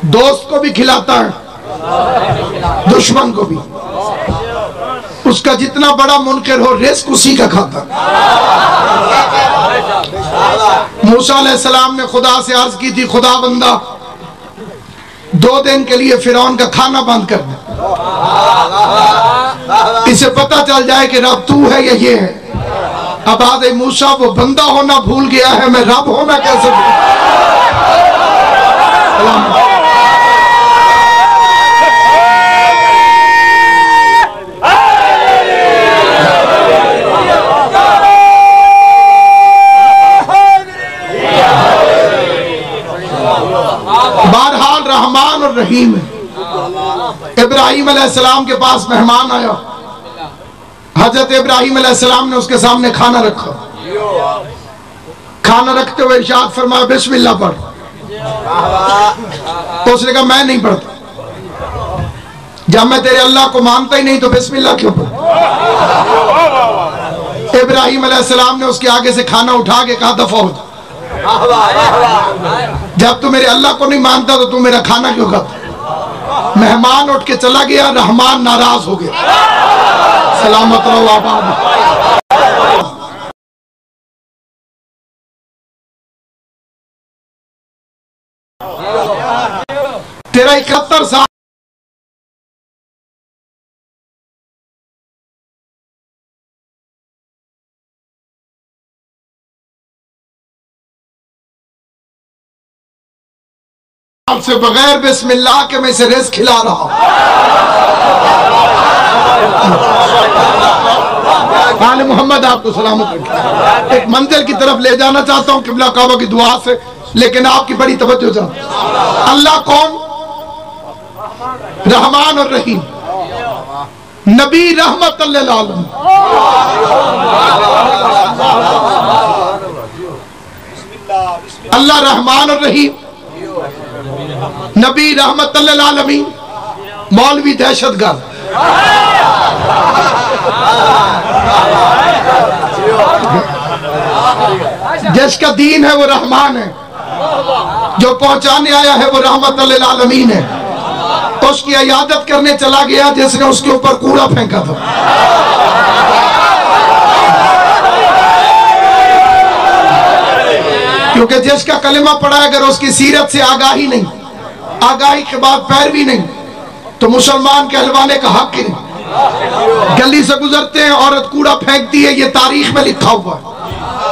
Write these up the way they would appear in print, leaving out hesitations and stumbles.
دوست کو بھی کھلاتا ہے دشمن کو بھی. اس کا جتنا بڑا منکر ہو رزق اسی کا کھاتا. موسیٰ علیہ السلام نے خدا سے عرض کی تھی خدا بندہ 2 دن کے لیے فرعون کا کھانا بند کر دے, اسے پتہ چل جائے کہ رب تو ہے یا یہ ہے. اب آدھے موسیٰ وہ بندہ ہونا بھول گیا ہے, میں رب ہونا کیسے بھول. بہرحال رحمان اور رحیم ہے. ابراہیم علیہ السلام کے پاس مہمان آیا, حضرت ابراہیم علیہ السلام نے اس کے سامنے کھانا رکھا. کھانا رکھتے ہوئے ارشاد فرمایا بسم اللہ پڑھ. تو اس نے کہا میں نہیں پڑھتا. جب میں تیرے اللہ کو مانتا ہی نہیں تو بسم اللہ کیوں پڑھ. ابراہیم علیہ السلام نے اس کے آگے سے کھانا اٹھا کے کہا دفع ہو جا. جب تو میرے اللہ کو نہیں مانتا تو میرا کھانا کیوں کھاتا. مہمان اٹھ کے چلا گیا, رحمان ناراض ہو گیا. سلامت رہو آباد. تیرا 71 سال سے بغیر بسم اللہ کے میں اسے رزق کھلا رہا ہوں. آل محمد آپ کو سلامت رکھیں. ایک منزل کی طرف لے جانا چاہتا ہوں قبلہ کعبہ کی دعا سے, لیکن آپ کی بڑی توجہ چاہتا ہوں. اللہ کون؟ رحمان اور رحیم. نبی رحمت للعالمین. اللہ رحمان اور رحیم, نبی رحمت للعالمین, مولوی دہشت گرد. جس کا دین ہے وہ رحمان ہے, جو پہنچانے آیا ہے وہ رحمت للعالمین ہے. اس کی عیادت کرنے چلا گیا جس نے اس کے اوپر کوڑا پھینکا تھا. کیونکہ جس کا کلمہ پڑھا ہے اگر اس کی سیرت سے آگاہی نہیں, آگاہی کے بعد پیروی نہیں, تو مسلمان کہلوانے کا حق ہی نہیں. گلی سے گزرتے ہیں عورت کوڑا پھینکتی ہے, یہ تاریخ میں لکھا ہوا ہے.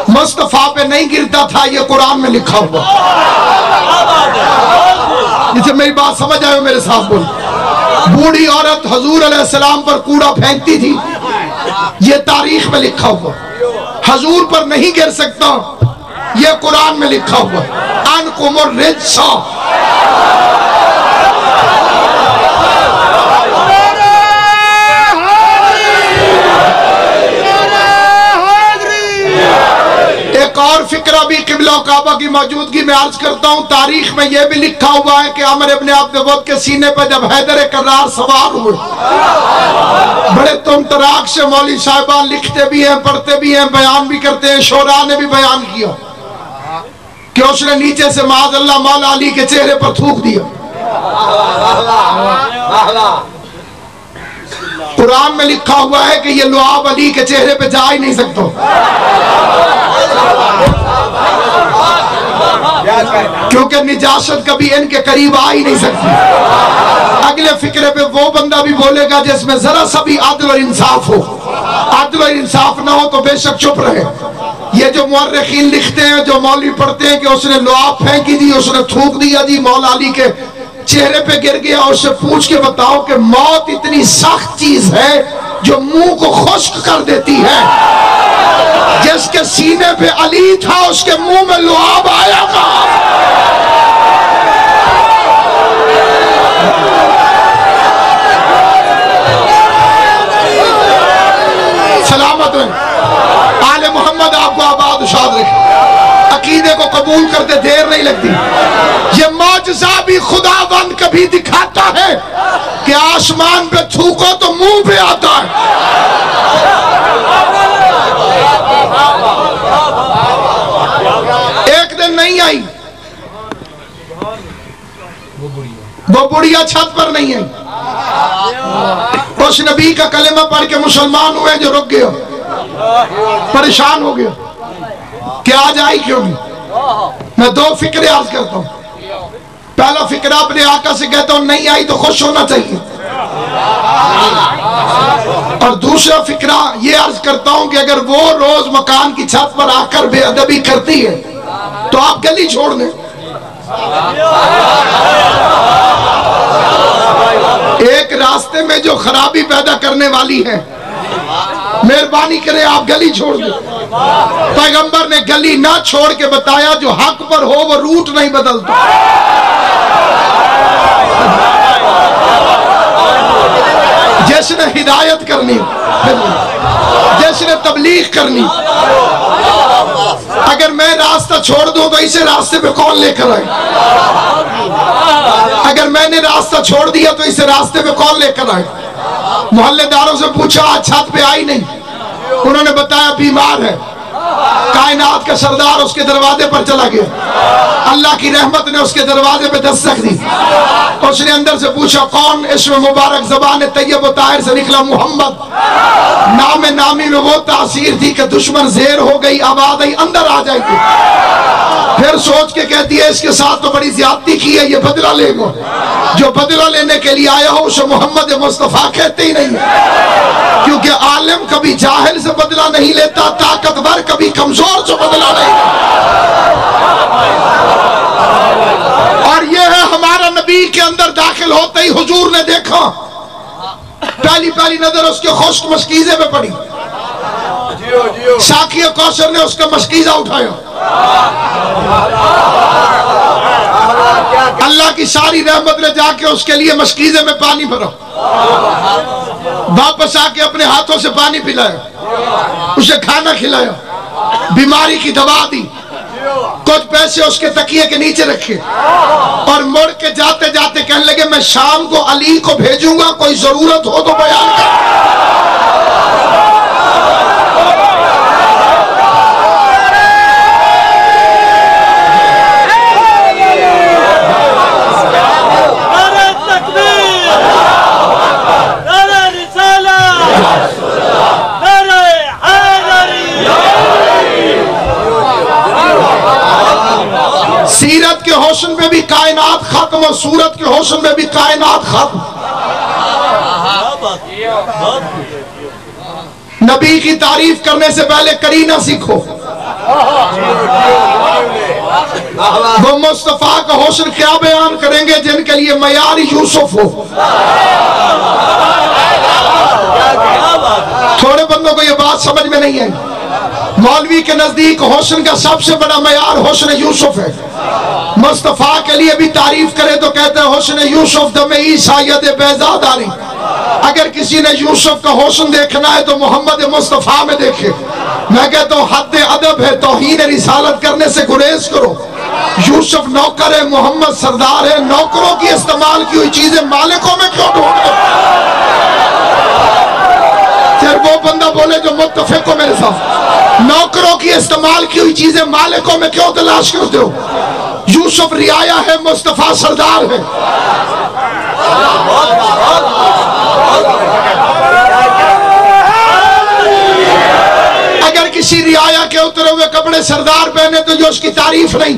مصطفیٰ پہ نہیں گرتا تھا, یہ قرآن میں لکھا ہوا. جسے میری بات سمجھ آئے ہو میرے ساتھ بول. بوڑھی عورت حضور علیہ السلام پر کوڑا پھینکتی تھی, یہ تاریخ میں لکھا ہوا. حضور پر نہیں گر سکتا, یہ قرآن میں لکھا ہوا. انکم الرجس. ایک اور فکرہ بھی قبلہ و کعبہ کی موجودگی میں عرض کرتا ہوں. تاریخ میں یہ بھی لکھا ہوا ہے کہ عمر ابن عبد الود کے سینے پر جب حیدر کرار سوار ہوئے, بڑے تم تراک سے مولوی صاحبان لکھتے بھی ہیں, پڑھتے بھی ہیں, بیان بھی کرتے ہیں. شعراء نے بھی بیان کیا کہ اس نے نیچے سے معاذ اللہ مولا علی کے چہرے پر تھوک دیا. قرآن میں لکھا ہوا ہے کہ یہ لعاب علی کے چہرے پہ جا ہی نہیں سکتا, کیونکہ نجاست کبھی ان کے قریب آ ہی نہیں سکتی. اگلے فکرے پہ وہ بندہ بھی بولے گا جس میں ذرا سا بھی عدل اور انصاف ہو. عدل اور انصاف نہ ہو تو بے شک چپ رہے. یہ جو مورخین لکھتے ہیں, جو مولوی پڑھتے ہیں کہ اس نے لعاب پھینکی دی, اس نے تھوک دیا جی, مولا علی کے چہرے پہ گر گیا, اور اس سے پوچھ کے بتاؤ کہ موت اتنی سخت چیز ہے جو منہ کو خشک کر دیتی ہے. جس کے سینے پہ علی تھا اس کے منہ میں لعاب آیا گا. سلامت رہے. آل محمد آپ کو آباد شاد رکھے. عقیدے کو قبول کرتے دیر نہیں لگتی. یہ معجزہ بھی خدا بند کبھی دکھاتا ہے کہ آسمان پہ تھوکو تو منہ پہ آتا ہے. ایک دن نہیں آئی, وہ بڑھیا چھت پر نہیں ہے، اس نبی کا کلمہ پڑھ کے مسلمان ہوئے جو رک گیا، پریشان ہو گیا کہ آج آئی کیوں نہیں۔ میں دو فکرے عرض کرتا ہوں۔ پہلا فکرہ اپنے آقا سے کہتا ہوں نہیں آئی تو خوش ہونا چاہیے، اور دوسرا فکرہ یہ عرض کرتا ہوں کہ اگر وہ روز مکان کی چھت پر آ کر بے ادبی کرتی ہے تو آپ گلی چھوڑ دیں۔ ایک راستے میں جو خرابی پیدا کرنے والی ہے، مہربانی کریں آپ گلی چھوڑ دیں۔ پیغمبر نے گلی نہ چھوڑ کے بتایا جو حق پر ہو وہ روٹ نہیں بدلتا۔ جس نے ہدایت کرنی، جس نے تبلیغ کرنی، اگر میں راستہ چھوڑ دوں تو اسے راستے پہ کون لے کر آئے؟ اگر میں نے راستہ چھوڑ دیا تو اسے راستے پہ کون لے کر آئے؟ محلے داروں سے پوچھا آج چھت پہ آئی نہیں، انہوں نے بتایا بیمار ہے۔ کائنات کا سردار اس کے دروازے پر چلا گیا، اللہ کی رحمت نے اس کے دروازے پہ دستک دی۔ اس نے اندر سے پوچھا کون؟ اسم مبارک زبان طیب و طاہر سے نکلا محمد۔ نام نامی میں وہ تاثیر تھی کہ دشمن زیر ہو گئی، آواز آئی اندر آ جائے گی۔ پھر سوچ کے کہتی ہے اس کے ساتھ تو بڑی زیادتی کی ہے، یہ بدلہ لے گا۔ جو بدلہ لینے کے لیے آیا ہو اسے محمد مصطفیٰ کہتے ہی نہیں، کیونکہ عالم کبھی جاہل سے بدلہ نہیں لیتا، طاقتور کبھی کمزور سے بدلہ نہیں لیتا۔ اور یہ ہے ہمارا نبی کے اندر داخل ہوتے ہی حضور نے دیکھا، پہلی نظر اس کے خشک مشکیزے پہ پڑی، ساقی کوثر نے اس کا مشکیزہ اٹھایا، اللہ کی ساری رحمت نے جا کے اس کے لیے مشکیزے میں پانی بھرا، واپس آ کے اپنے ہاتھوں سے پانی پلایا، اسے کھانا کھلایا، بیماری کی دوا دی، کچھ پیسے اس کے تکیے کے نیچے رکھے، اور مڑ کے جاتے جاتے کہنے لگے میں شام کو علی کو بھیجوں گا، کوئی ضرورت ہو تو بیان کر۔ سیرت کے حسن میں بھی کائنات ختم اور صورت کے حسن میں بھی کائنات ختم۔ نبی کی تعریف کرنے سے پہلے کرینہ سیکھو، وہ مصطفیٰ کا حسن کیا بیان کریں گے جن کے لیے معیار یوسف ہو۔ تھوڑے بندوں کو یہ بات سمجھ میں نہیں آئی، مولوی کے نزدیک حسن کا سب سے بڑا معیار حسن یوسف ہے۔ مصطفیٰ کے لیے بھی تعریف کرے تو کہتے ہیں حسن یوسف دم عیسیٰ ید بیضا داری۔ اگر کسی نے یوسف کا حسن دیکھنا ہے تو محمد مصطفیٰ میں دیکھے۔ میں کہتا ہوں حد ادب ہے، توہین رسالت کرنے سے گریز کرو۔ یوسف نوکر ہے، محمد سردار ہے، نوکروں کی استعمال کی ہوئی چیزیں مالکوں میں کیوں ڈھونڈتے؟ پھر وہ بندہ بولے جو متفق ہو میرے ساتھ، نوکروں کی استعمال کی ہوئی چیزیں مالکوں میں کیوں تلاش کرتے ہو؟ یوسف رعایا ہے، مصطفیٰ سردار ہے۔ اگر کسی رعایا کے اترے ہوئے کپڑے سردار پہنے تو جو اس کی تعریف نہیں،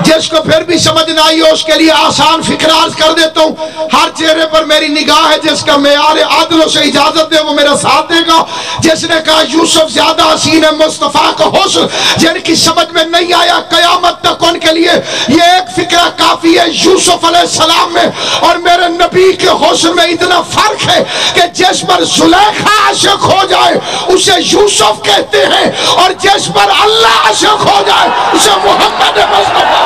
جس کو پھر بھی سمجھ نہ آئی ہو اس کے لیے آسان فکر عرض کر دیتا ہوں۔ ہر چہرے پر میری نگاہ ہے، جس کا معیار عدل سے اجازت دے وہ میرا ساتھ دے گا۔ جس نے کہا یوسف زیادہ حسین ہے، مصطفیٰ کا حسن جن کی سمجھ میں نہیں آیا قیامت تک ان کے لیے یہ ایک فکرہ کافی ہے۔ یوسف علیہ السلام میں اور میرے نبی کے حسن میں اتنا فرق ہے کہ جس پر زلیخا عاشق ہو جائے اسے یوسف کہتے ہیں، اور جس پر اللہ عاشق ہو جائے اسے محمد مصطفیٰ۔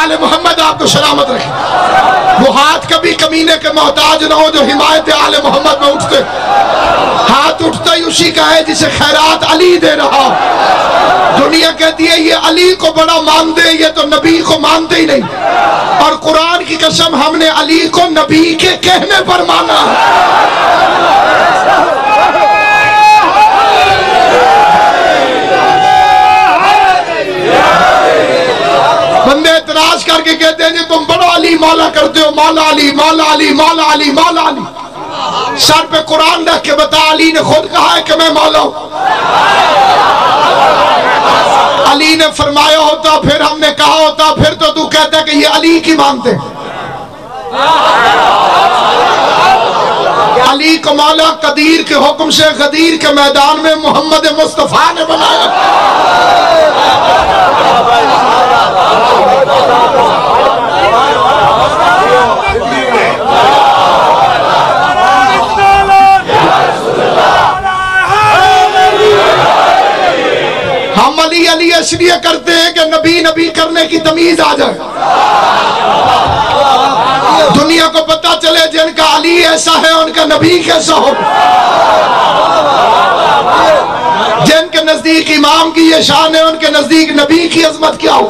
آل محمد آپ کو سلامت رکھے، وہ ہاتھ کبھی کمینے کے محتاج نہ ہو جو حمایت آل محمد میں اٹھتے، ہاتھ اٹھتا ہی اسی کا ہے جسے خیرات علی دے رہا. دنیا کہتی ہے یہ علی کو بڑا مانتے ہیں, یہ تو نبی کو مانتے ہی نہیں. اور قرآن کی قسم ہم نے علی کو نبی کے کہنے پر مانا. بندے اعتراض کر کے کہتے ہیں جی تم بڑا علی مولا کرتے ہو, مولا علی مولا علی مولا علی مولا علی. سر پہ قرآن رکھ کے بتا علی نے خود کہا ہے کہ میں مولا ہوں. علی نے فرمایا ہوتا پھر ہم نے کہا ہوتا, پھر تو کہتا ہے کہ یہ علی کی مانتے. علی کو مولا قدیر کے حکم سے غدیر کے میدان میں محمد مصطفیٰ نے بنایا. ہم علی علی اس لیے کرتے ہیں کہ نبی نبی کرنے کی تمیز آ جائے. دنیا کو پتا چلے جن کا علی ایسا ہے ان کا نبی کیسا ہو. جن کے نزدیک امام کی یہ شان ہے ان کے نزدیک نبی کی عظمت کیا ہو.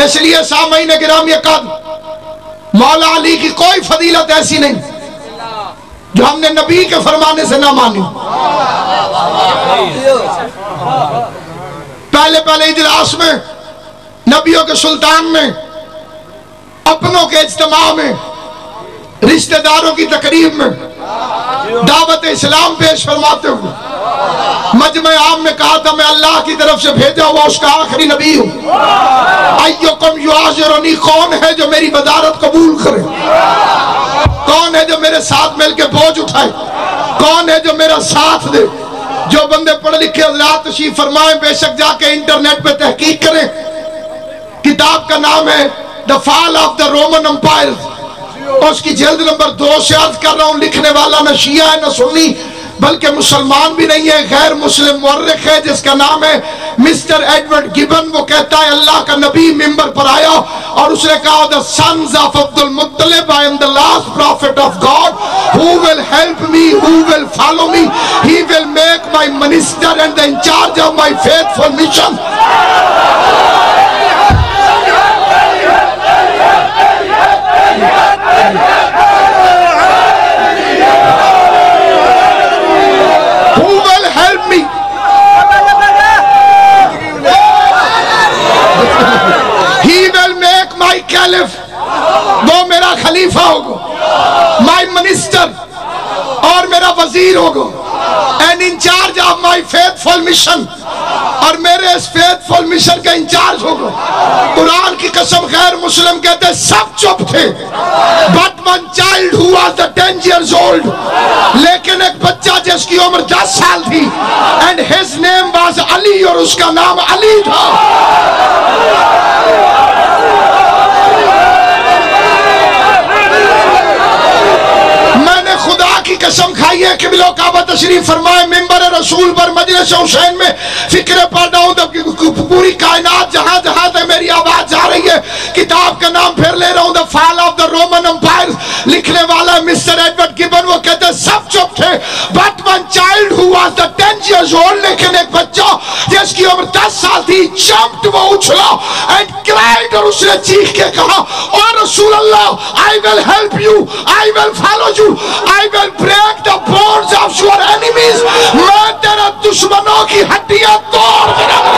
اس لیے سامعین گرامی قدر, مولا علی کی کوئی فضیلت ایسی نہیں جو ہم نے نبی کے فرمانے سے نہ مانی. پہلے اجلاس میں, نبیوں کے سلطان میں, اپنوں کے اجتماع میں, رشتہ داروں کی تقریب میں دعوت اسلام پیش فرماتے ہوئے مجمع عام میں کہا تھا میں اللہ کی طرف سے بھیجا ہوا اس کا آخری نبی ہوں. ایکم یعذرنی, کون ہے جو میری بدارت قبول کرے, کون ہے جو میرے ساتھ مل کے بوجھ اٹھائے, کون ہے جو میرا ساتھ دے. جو بندے پڑھے لکھے حضرات تشریف فرمائیں, بے شک جا کے انٹرنیٹ پہ تحقیق کریں. کتاب کا نام ہے The Fall of the Roman Empire, اس کی جلد نمبر 2 سے عرض کر رہا ہوں. لکھنے والا نہ شیعہ ہے نہ سنی بلکہ مسلمان بھی نہیں ہے, غیر مسلم مورخ ہے جس کا نام ہے مسٹر ایڈورڈ گبن. وہ کہتا ہے اللہ کا نبی ممبر پر آیا اور اس نے کہا the sons of Abd al-Muttalib, I am the last prophet of God, who will help me, who will follow me, he will make my minister and in charge of my faithful mission. وہ میرا خلیفہ ہوگا, مائی minister, اور میرا وزیر ہوگا, and incharge of my faithful mission, اور میرے اس فیتھفل مشن کا انچارج ہوگا. قرآن کی قسم غیر مسلم کہتے سب چپ تھے, but one child who was 10 years old, لیکن ایک بچہ جس کی عمر 10 سال تھی, and his name was علی, اور اس کا نام علی تھا. خدا کی قسم کھائیے کہ بلو کعبہ تشریف فرمائے, ممبر رسول پر مجلس حسین میں فکر پڑھا ہوں تو پوری کائنات جہاں جہاں تک میری آواز جا رہی ہے. کتاب کا نام پھر لے رہا ہوں, The Fall of the Roman Empire. لکھنے والا مسٹر ایڈورڈ گبن. وہ کہتے سب چپ تھے, but one child who was 10 years old, لیکن ایک بچہ جس کی عمر 10 سال تھی, jumped, وہ اچھلا, and cried, اور اس نے چیخ کے کہا او رسول اللہ, I will help you, I will follow you, I will break the bones of your enemies. میں تیرے دشمنوں کی ہڈیاں توڑ دوں گا.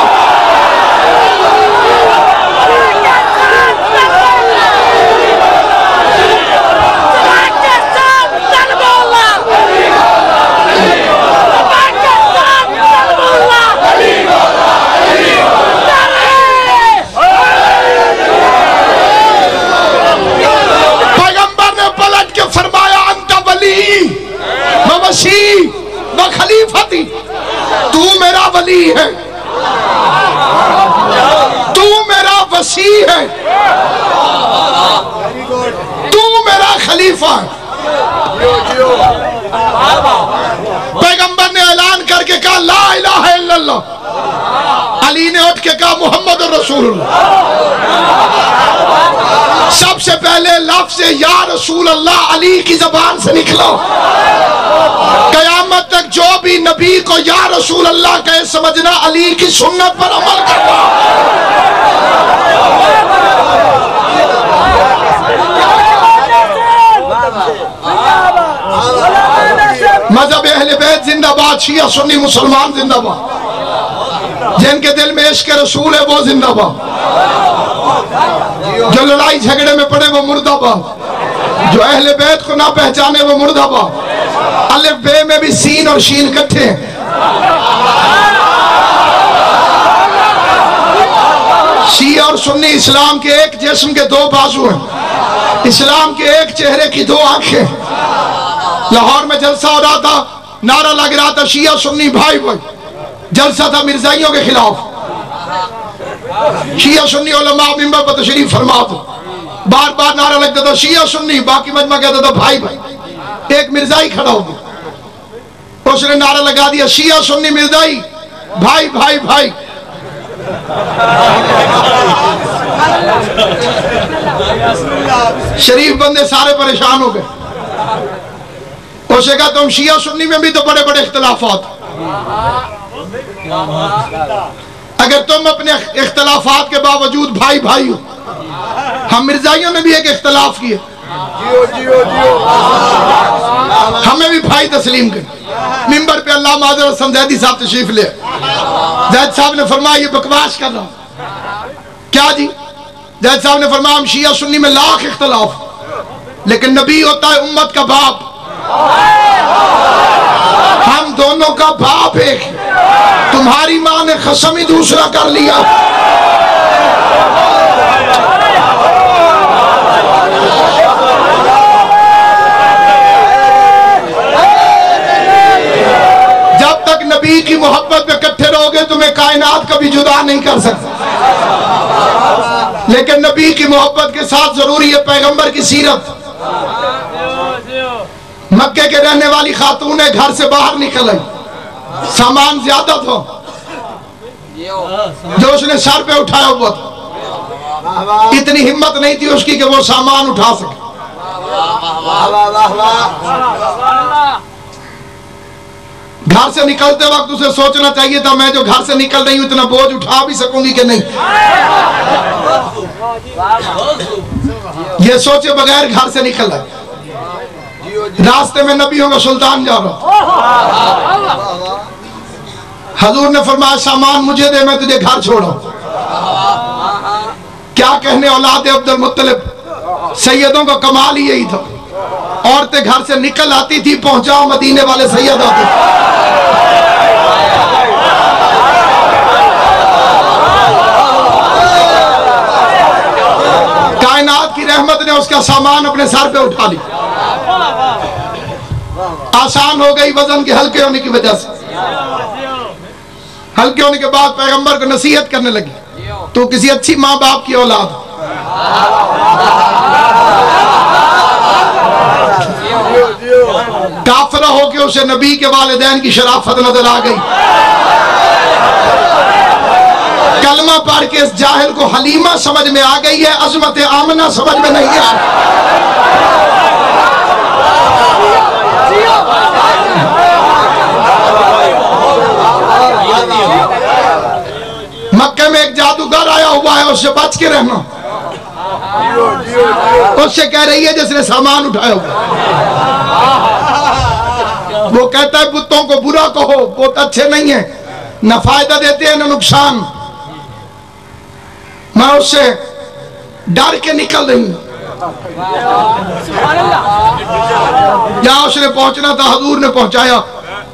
خلیفتی, تو میرا ولی ہے, تو میرا وسیع ہے, تو میرا خلیفہ ہے. پیغمبر نے اعلان کر کے کہا لا الہ الا اللہ, علی نے اٹھ کے کہا محمد رسول اللہ۔ سب سے پہلے لفظ یا رسول اللہ علی کی زبان سے نکلو۔ قیامت تک جو بھی نبی کو یا رسول اللہ کہے سمجھنا علی کی سنت پر عمل کرنا۔ مذہب اہل بیت زندہ باد، شیعہ سنی مسلمان زندہ باد، جن کے دل میں عشق رسول ہے وہ زندہ باد، جو لڑائی جھگڑے میں پڑے وہ مردہ باد، جو اہل بیت کو نہ پہچانے وہ مردہ باد۔ الف بے میں بھی سین اور شین کٹھے ہیں۔ شیعہ اور سنی اسلام کے ایک جسم کے دو بازو ہیں، اسلام کے ایک چہرے کی دو آنکھیں۔ لاہور میں جلسہ ہو رہا تھا، نعرہ لگ رہا تھا شیعہ سنی بھائی بھائی، جلسہ تھا مرزائیوں کے خلاف۔ شیعہ سنی علماء منبر پر تشریف فرما دو، بار بار نعرہ لگتا تھا شیعہ سنی، باقی مجمع کہتا تھا بھائی بھائی۔ ایک مرزائی کھڑا ہو گیا، اس نے نعرہ لگا دیا شیعہ سنی مرزائی بھائی بھائی بھائی۔ شریف بندے سارے پریشان ہو گئے۔ اس نے کہا تم شیعہ سنی میں بھی تو بڑے بڑے اختلافات، اگر تم اپنے اختلافات کے باوجود بھائی بھائی ہو، ہم مرزائیوں نے بھی ایک اختلاف کیے، ہمیں بھی بھائی تسلیم کریں۔ منبر پہ علامہ حضرت حسن زیدی صاحب تشریف لے، زید صاحب نے فرمایا یہ بکواس کر رہا ہوں۔ کیا جی؟ زید صاحب نے فرمایا ہم شیعہ سنی میں لاکھ اختلاف، لیکن نبی ہوتا ہے امت کا باپ، ہم دونوں کا باپ ایک، تمہاری ماں نے قسم ہی دوسرا کر لیا۔ جب تک نبی کی محبت میں کٹھے رہو گے تمہیں کائنات کبھی جدا نہیں کر سکتا، لیکن نبی کی محبت کے ساتھ ضروری ہے پیغمبر کی سیرت۔ مکے کے رہنے والی خاتون گھر سے باہر نکل آئی، سامان زیادہ تھا جو اس نے سر پہ اٹھایا ہوا تھا، اتنی ہمت نہیں تھی اس کی کہ وہ سامان اٹھا سکے۔ گھر سے نکلتے وقت اسے سوچنا چاہیے تھا میں جو گھر سے نکل رہی ہوں اتنا بوجھ اٹھا بھی سکوں گی کہ نہیں، یہ سوچے بغیر گھر سے نکل رہا۔ راستے میں نبیوں کا سلطان جا رہا، حضور نے فرمایا سامان مجھے دے میں تجھے گھر چھوڑا۔ کیا کہنے اولاد عبد المطلب، سیدوں کا کمال ہی یہی تھا، عورتیں گھر سے نکل آتی تھی پہنچاؤ مدینے والے سید آتے۔ کائنات کی رحمت نے اس کا سامان اپنے سر پہ اٹھا لی، آسان ہو گئی وزن کے ہلکے ہونے کی وجہ سے۔ ہلکے ہونے کے بعد پیغمبر کو نصیحت کرنے لگی تو کسی اچھی ماں باپ کی اولاد، کافرہ ہو کے اسے نبی کے والدین کی شرافت نظر آ گئی، کلمہ پڑھ کے اس جاہل کو حلیمہ سمجھ میں آ گئی ہے، عظمت آمنہ سمجھ میں نہیں ہے۔ مکہ میں ایک جادوگر آیا ہوا ہے، اس سے بچ کے رہنا، اس سے کہہ رہی ہے جس نے سامان اٹھایا ہوا، وہ کہتا ہے بتوں کو برا کہو بت اچھے نہیں ہیں، نہ فائدہ دیتے ہیں نہ نقصان، میں اس سے ڈر کے نکل رہی ہوں۔ جہاں اس نے پہنچنا تھا حضور نے پہنچایا،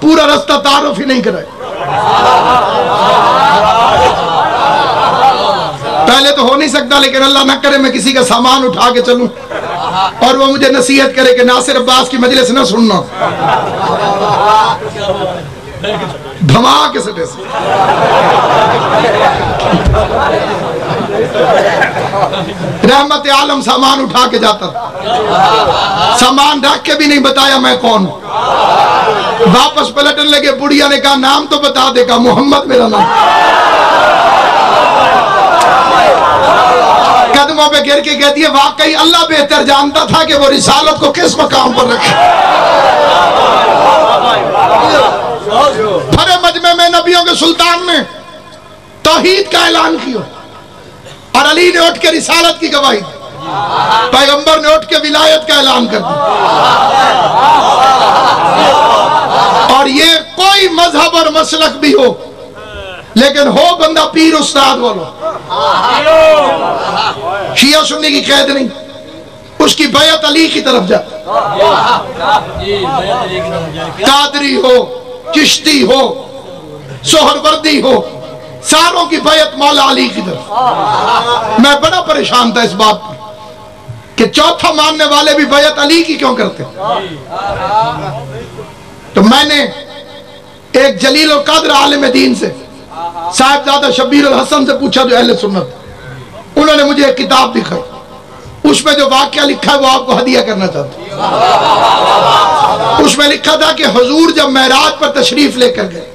پورا رستہ تعارف ہی نہیں کرائے۔ پہلے تو ہو نہیں سکتا لیکن اللہ نہ کرے میں کسی کا سامان اٹھا کے چلوں اور وہ مجھے نصیحت کرے کہ ناصر عباس کی مجلس نہ سننا، دھماکے سے سے رحمت عالم سامان اٹھا کے جاتا تھا، سامان رکھ کے بھی نہیں بتایا میں کون ہوں، واپس پلٹن لگے، بڑھیا نے کہا نام تو بتا دے گا، محمد میرا نام۔ قدموں پہ گر کے کہتی ہے واقعی اللہ بہتر جانتا تھا کہ وہ رسالت کو کس مقام پر رکھے. بھرے مجمع میں نبیوں کے سلطان نے توحید کا اعلان کیا اور علی نے اٹھ کے رسالت کی گواہی دی. پیغمبر نے اٹھ کے ولایت کا اعلان کر دیا. اور یہ کوئی مذہب اور مسلک بھی ہو لیکن ہو بندہ پیر استاد والو، شیعہ سنی کی قید نہیں، اس کی بیعت علی کی طرف جا. قادری ہو، چشتی ہو، سہروردی ہو، ساروں کی بیعت مولا علی کی طرف. میں بڑا پریشان تھا اس بات پر کہ چوتھا ماننے والے بھی بیعت علی کی کیوں کرتے. تو میں نے ایک جلیل القدر عالم دین سے صاحبزادہ شبیر الحسن سے پوچھا جو اہل سنت، انہوں نے مجھے ایک کتاب دکھائی، اس میں جو واقعہ لکھا ہے وہ آپ کو ہدیہ کرنا چاہتا ہوں. اس میں لکھا تھا کہ حضور جب معراج پر تشریف لے کر گئے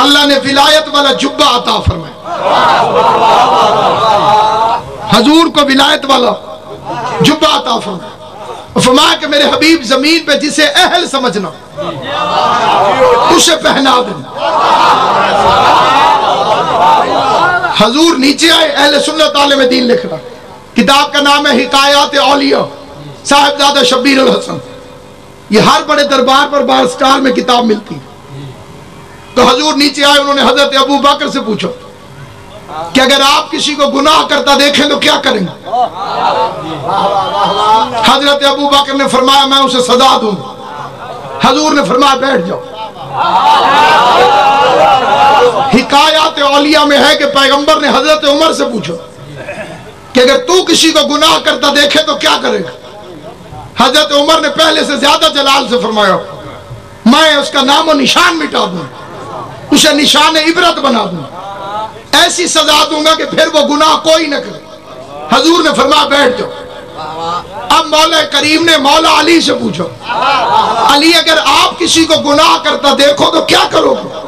اللہ نے ولایت والا جبہ عطا فرمایا. حضور کو ولایت والا جبہ عطا فرمایا، فرمایا کہ میرے حبیب زمین پہ جسے اہل سمجھنا اسے پہنا دینا. حضور نیچے آئے، اہل سنت عالم دین لکھ رہا، کتاب کا نام ہے حکایات اولیاء صاحبزادہ شبیر الحسن. یہ ہر بڑے دربار پر بار سٹار میں کتاب ملتی. تو حضور نیچے آئے، انہوں نے حضرت ابو بکر سے پوچھا کہ اگر آپ کسی کو گناہ کرتا دیکھیں تو کیا کریں گے؟ حضرت ابو بکر نے فرمایا میں اسے سزا دوں. حضور نے فرمایا بیٹھ جاؤ. حکایات اولیاء میں ہے کہ پیغمبر نے حضرت عمر سے پوچھا کہ اگر تو کسی کو گناہ کرتا دیکھے تو کیا کرے گا؟ حضرت عمر نے پہلے سے زیادہ جلال سے فرمایا میں اس کا نام و نشان مٹا دوں، اسے نشان عبرت بنا دوں، ایسی سزا دوں گا کہ پھر وہ گناہ کوئی نہ کرے. حضور نے فرمایا بیٹھ جاؤ. اب مولا کریم نے مولا علی سے پوچھا علی اگر آپ کسی کو گناہ کرتا دیکھو تو کیا کرو گے؟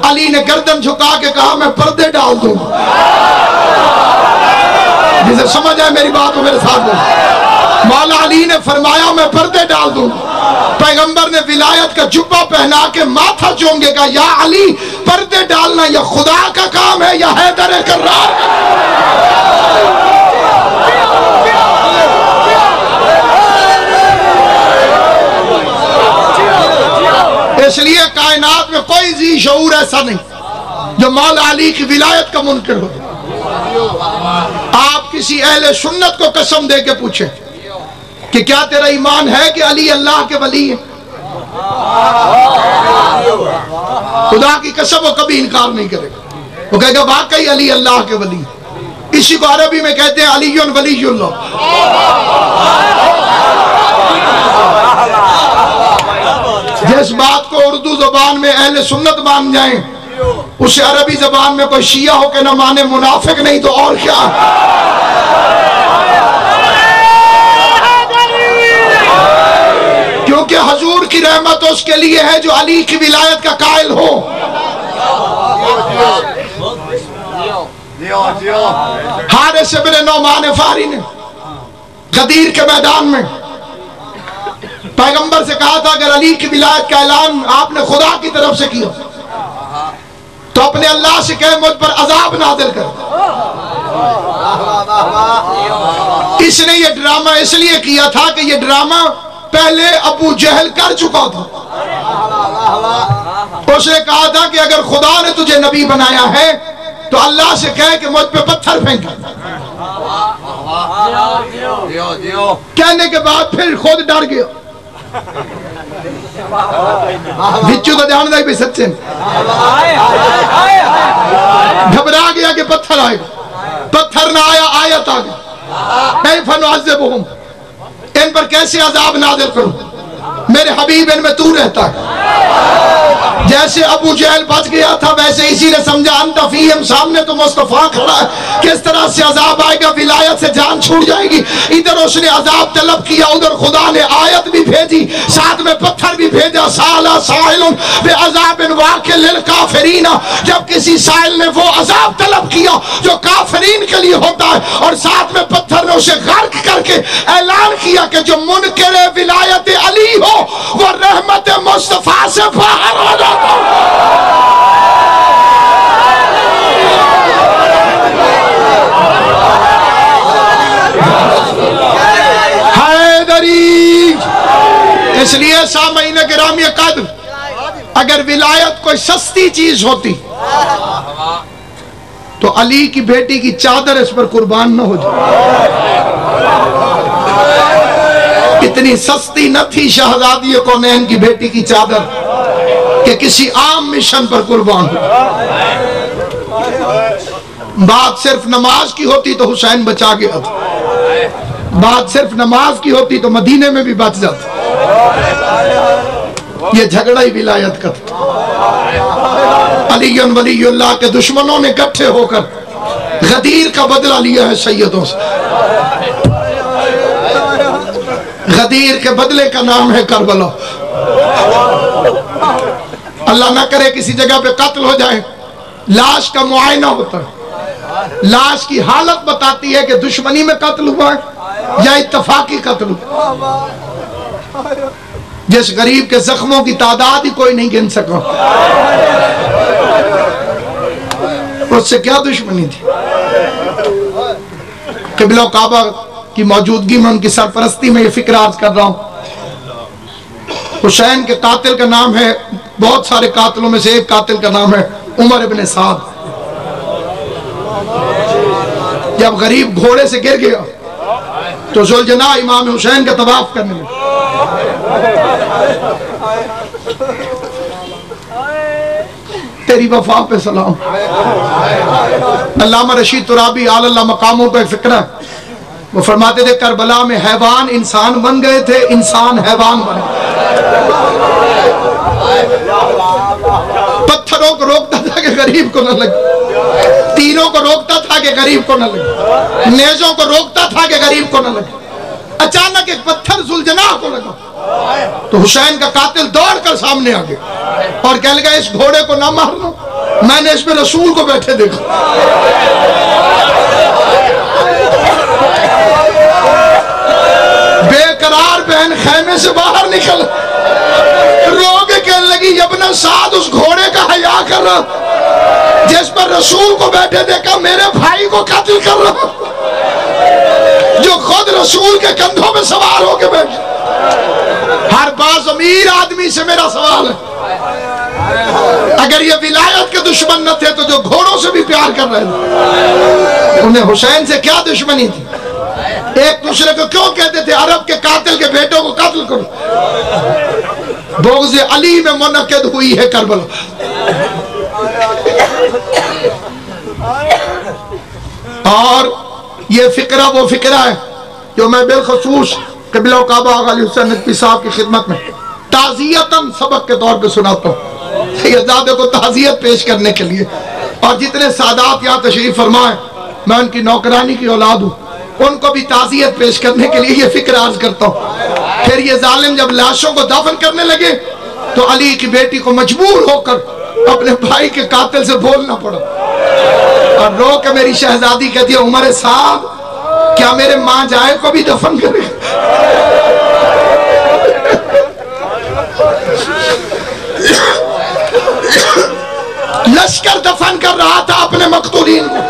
علی نے گردن جھکا کے کہا میں پردے ڈال دوں. جسے سمجھ آئے میری بات ہو میرے ساتھ بول. مولا علی نے فرمایا میں پردے ڈال دوں. پیغمبر نے ولایت کا جبہ پہنا کے ماتھا چونگے گا یا علی پردے ڈالنا یا خدا کا کام ہے یا حیدر کرار کا. اس لیے کائنات میں کوئی ذی شعور ایسا نہیں جو مولا علی کی ولایت کا منکر ہو. آپ کسی اہل سنت کو قسم دے کے پوچھیں کہ کیا تیرا ایمان ہے کہ علی اللہ کے ولی ہے؟ خدا کی قسم وہ کبھی انکار نہیں کرے گا. وہ کہے گا واقعی علی اللہ کے ولی ہے. اسی کو عربی میں کہتے ہیں علی ولی اللہ. جس بات کو اردو زبان میں اہل سنت مان جائیں اسے عربی زبان میں کوئی شیعہ ہو کے نہ مانے منافق نہیں تو اور کیا. کیونکہ حضور کی رحمت اس کے لیے ہے جو علی کی ولایت کا قائل ہو. حارث بن نعمان فہری نے غدیر کے میدان میں پیغمبر سے کہا تھا اگر علی کی ولایت کا اعلان آپ نے خدا کی طرف سے کیا تو اپنے اللہ سے کہے مجھ پر عذاب نازل کر. اس نے یہ ڈرامہ اس لیے کیا تھا کہ یہ ڈرامہ پہلے ابو جہل کر چکا تھا. اس نے کہا تھا کہ اگر خدا نے تجھے نبی بنایا ہے تو اللہ سے کہے کہ مجھ پہ پتھر پھینکا. کہنے کے بعد پھر خود ڈر گیا. بچو تو جان دائی بھی سچے گھبرا گیا کہ پتھر آئے گا. پتھر نہ آیا آیت آ گئی کیف نعذبہم ان پر کیسے عذاب نازل کروں میرے حبیب ان میں تو رہتا ہے. جیسے ابو جہل بچ گیا تھا ویسے اسی نے سمجھا انت فیہم، سامنے تو مصطفیٰ کھڑا ہے، کس طرح سے عذاب آئے گا، ولایت سے جان چھوٹ جائے گی۔ ادھر اس نے عذاب طلب کیا، ادھر خدا نے آیت بھی بھیجی، ساتھ میں پتھر بھی بھیجا، سالا سائل بعذاب واقع للکافرین۔ جب کسی سائل نے وہ عذاب طلب کیا جو کافرین کے لیے ہوتا ہے، اور ساتھ میں پتھر نے اسے غرق کر کے اعلان کیا کہ جو منکر ولایت علی ہو وہ رحمت مصطفیٰ سے باہر ہو جاتا۔ حیدری، اس لیے سامعین گرامی قدر، اگر ولایت کوئی سستی چیز ہوتی تو علی کی بیٹی کی چادر اس پر قربان نہ ہو جائے۔ اتنی سستی نہ تھی شہزادی کونین کی بیٹی کی چادر کہ کسی عام مشن پر قربان ہو۔ بات صرف نماز کی ہوتی تو حسین بچا گیا تھا، بات صرف نماز کی ہوتی تو مدینے میں بھی بچ جاتا۔ یہ جھگڑا ہی ولایت کا تھا۔ علی ولی اللہ کے دشمنوں نے اکٹھے ہو کر غدیر کا بدلہ لیا ہے سیدوں سے۔ غدیر کے بدلے کا نام ہے کربلا۔ اللہ نہ کرے کسی جگہ پہ قتل ہو جائے، لاش کا معائنہ ہوتا ہے، لاش کی حالت بتاتی ہے کہ دشمنی میں قتل ہوا ہے یا اتفاقی قتل ہوا۔ جس غریب کے زخموں کی تعداد ہی کوئی نہیں گن سکا، اس سے کیا دشمنی تھی؟ قبلہ کعبہ کی موجودگی میں ان کی سرپرستی میں یہ فکر عرض کر رہا ہوں۔ حسین کے قاتل کا نام ہے، بہت سارے قاتلوں میں سے ایک قاتل کا نام ہے عمر ابن سعد۔ جب غریب گھوڑے سے گر گیا تو ذوالجناح امام حسین کا طواف کرنے لگا۔ تیری وفا پہ سلام۔ علامہ رشید ترابی آل اللہ مقاموں کا ایک فکرہ ہے، وہ فرماتے تھے کربلا میں حیوان انسان بن گئے تھے، انسان حیوان بن گئے۔ پتھروں کو روکتا تھا کہ غریب کو نہ لگے، تینوں کو روکتا تھا کہ غریب کو نہ لگے، نیزوں کو روکتا تھا کہ غریب کو نہ لگے۔ اچانک ایک پتھر ذوالجناح کو لگا تو حسین کا قاتل دوڑ کر سامنے آ گیا اور کہنے لگا اس گھوڑے کو نہ مارنا، میں نے اس میں رسول کو بیٹھے دیکھا۔ بے قرار بہن خیمے سے باہر نکل رو کے کہنے لگی ابن سعد اس گھوڑے کا حیا کر رہا جس پر رسول کو بیٹھے دیکھا، میرے بھائی کو قتل کر رہا جو خود رسول کے کندھوں میں سوار ہو کے بیٹھے۔ ہر باز امیر آدمی سے میرا سوال ہے، اگر یہ ولایت کے دشمن نہ تھے تو جو گھوڑوں سے بھی پیار کر رہے تھے انہیں حسین سے کیا دشمنی تھی؟ ایک دوسرے کو کیوں کہتے تھے عرب کے قاتل کے بیٹوں کو قتل کرو؟ بغض علی میں منعقد ہوئی ہے کربلا۔ اور یہ فقرہ وہ فقرہ ہے جو میں بالخصوص قبلہ کعبہ غالی حسین نقوی صاحب کی خدمت میں تعزیتاً سبق کے طور پہ سناتا ہوں، سیدزادے کو تعزیت پیش کرنے کے لیے۔ اور جتنے سادات یہاں تشریف فرمائیں، میں ان کی نوکرانی کی اولاد ہوں، ان کو بھی تعزیت پیش کرنے کے لیے یہ فکر عرض کرتا ہوں۔ پھر یہ ظالم جب لاشوں کو دفن کرنے لگے تو علی کی بیٹی کو مجبور ہو کر اپنے بھائی کے قاتل سے بولنا پڑا اور رو کے میری شہزادی کہتی ہے عمر صاحب کیا میرے ماں جائے کو بھی دفن کرے؟ لشکر دفن کر رہا تھا اپنے مقتولین کو،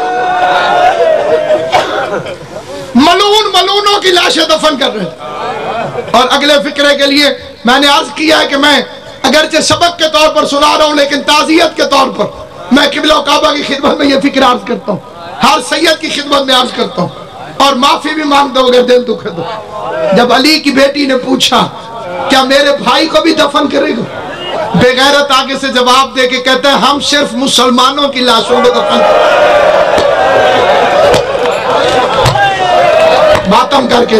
ملونوں کی لاشیں دفن کر رہے تھے۔ اور اگلے فکرے کے لیے میں نے عرض کیا ہے کہ میں اگرچہ سبق کے طور پر سنا رہا ہوں لیکن تعزیت کے طور پر میں قبلہ کعبہ کی خدمت میں یہ فکر عرض کرتا ہوں، ہر سید کی خدمت میں عرض کرتا ہوں اور معافی بھی مانگتا ہوں اگر دل دکھے تو۔ جب علی کی بیٹی نے پوچھا کیا میرے بھائی کو بھی دفن کرے گا، بے غیرت آگے سے جواب دے کے کہتا ہے ہم صرف مسلمانوں کی لاشوں کو دفن ماتم کر کے